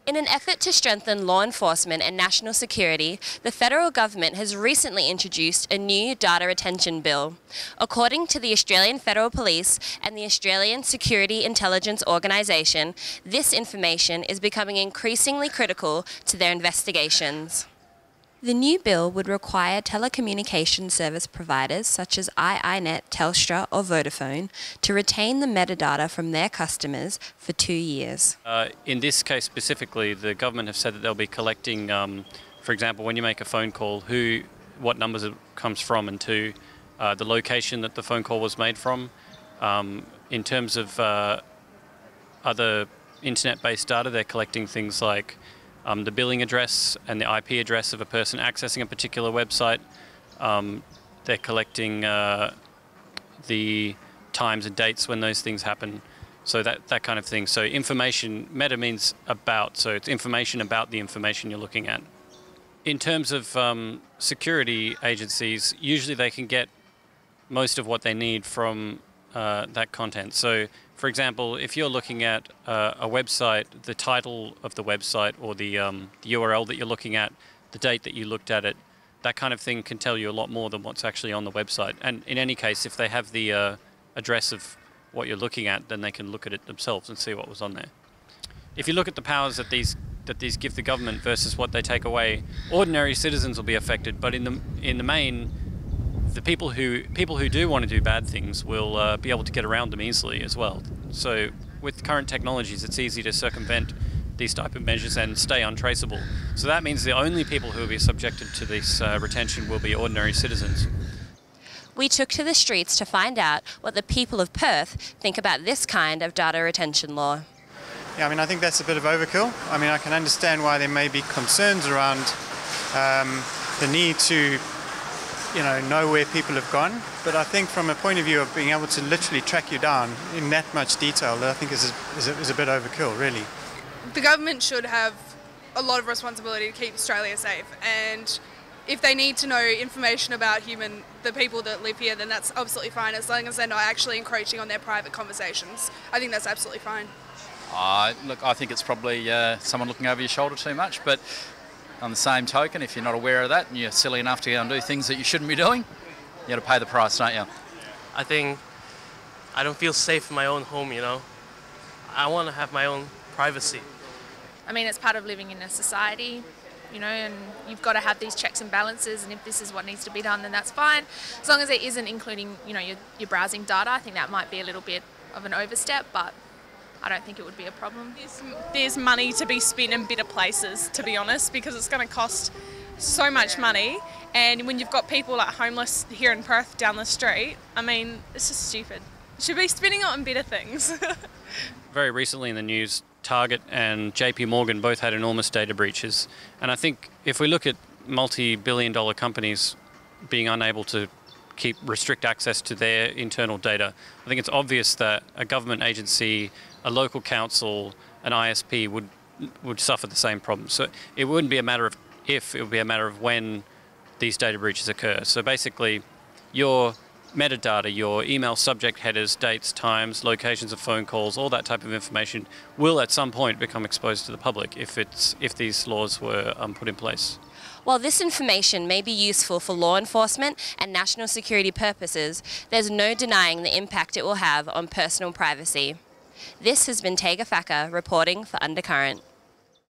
In an effort to strengthen law enforcement and national security, the federal government has recently introduced a new data retention bill. According to the Australian Federal Police and the Australian Security Intelligence Organisation, this information is becoming increasingly critical to their investigations. The new bill would require telecommunication service providers such as iiNet, Telstra or Vodafone to retain the metadata from their customers for 2 years. In this case specifically, the government have said that they'll be collecting, for example, when you make a phone call, what numbers it comes from and to, the location that the phone call was made from. In terms of other internet-based data, they're collecting things like the billing address and the IP address of a person accessing a particular website. They're collecting the times and dates when those things happen, so that kind of thing. So information, meta means about, so it's information about the information you're looking at. In terms of security agencies, usually they can get most of what they need from that content. So, for example, if you're looking at a website, the title of the website or the URL that you're looking at, the date that you looked at it, that kind of thing can tell you a lot more than what's actually on the website. And in any case, if they have the address of what you're looking at, then they can look at it themselves and see what was on there. If you look at the powers that these give the government versus what they take away, ordinary citizens will be affected, but in the main, the people who do want to do bad things will be able to get around them easily as well. So with current technologies, it's easy to circumvent these type of measures and stay untraceable. So that means the only people who will be subjected to this retention will be ordinary citizens. We took to the streets to find out what the people of Perth think about this kind of data retention law. Yeah, I think that's a bit of overkill. I can understand why there may be concerns around the need to know where people have gone. But I think from a point of view of being able to literally track you down in that much detail, that I think is a bit overkill, really. The government should have a lot of responsibility to keep Australia safe, and if they need to know information about the people that live here, then that's absolutely fine, as long as they're not actually encroaching on their private conversations. I think that's absolutely fine. Look, I think it's probably someone looking over your shoulder too much, but on the same token, if you're not aware of that and you're silly enough to go and do things that you shouldn't be doing, you got to pay the price, don't you? I think I don't feel safe in my own home, I want to have my own privacy. It's part of living in a society, and you've got to have these checks and balances, and if this is what needs to be done, then that's fine. As long as it isn't including, your browsing data, I think that might be a little bit of an overstep, but I don't think it would be a problem. There's money to be spent in better places, to be honest, because it's going to cost so much money. And when you've got people like homeless here in Perth down the street, it's just stupid. You should be spending it on better things. Very recently in the news, Target and JP Morgan both had enormous data breaches. And I think if we look at multi-billion-dollar companies being unable to restrict access to their internal data, I think it's obvious that a government agency, a local council, an ISP would suffer the same problem. So it wouldn't be a matter of if, it would be a matter of when these data breaches occur. So basically, your metadata, your email subject headers, dates, times, locations of phone calls, all that type of information will at some point become exposed to the public if these laws were put in place. While this information may be useful for law enforcement and national security purposes, there's no denying the impact it will have on personal privacy. This has been Tega Faka reporting for Undercurrent.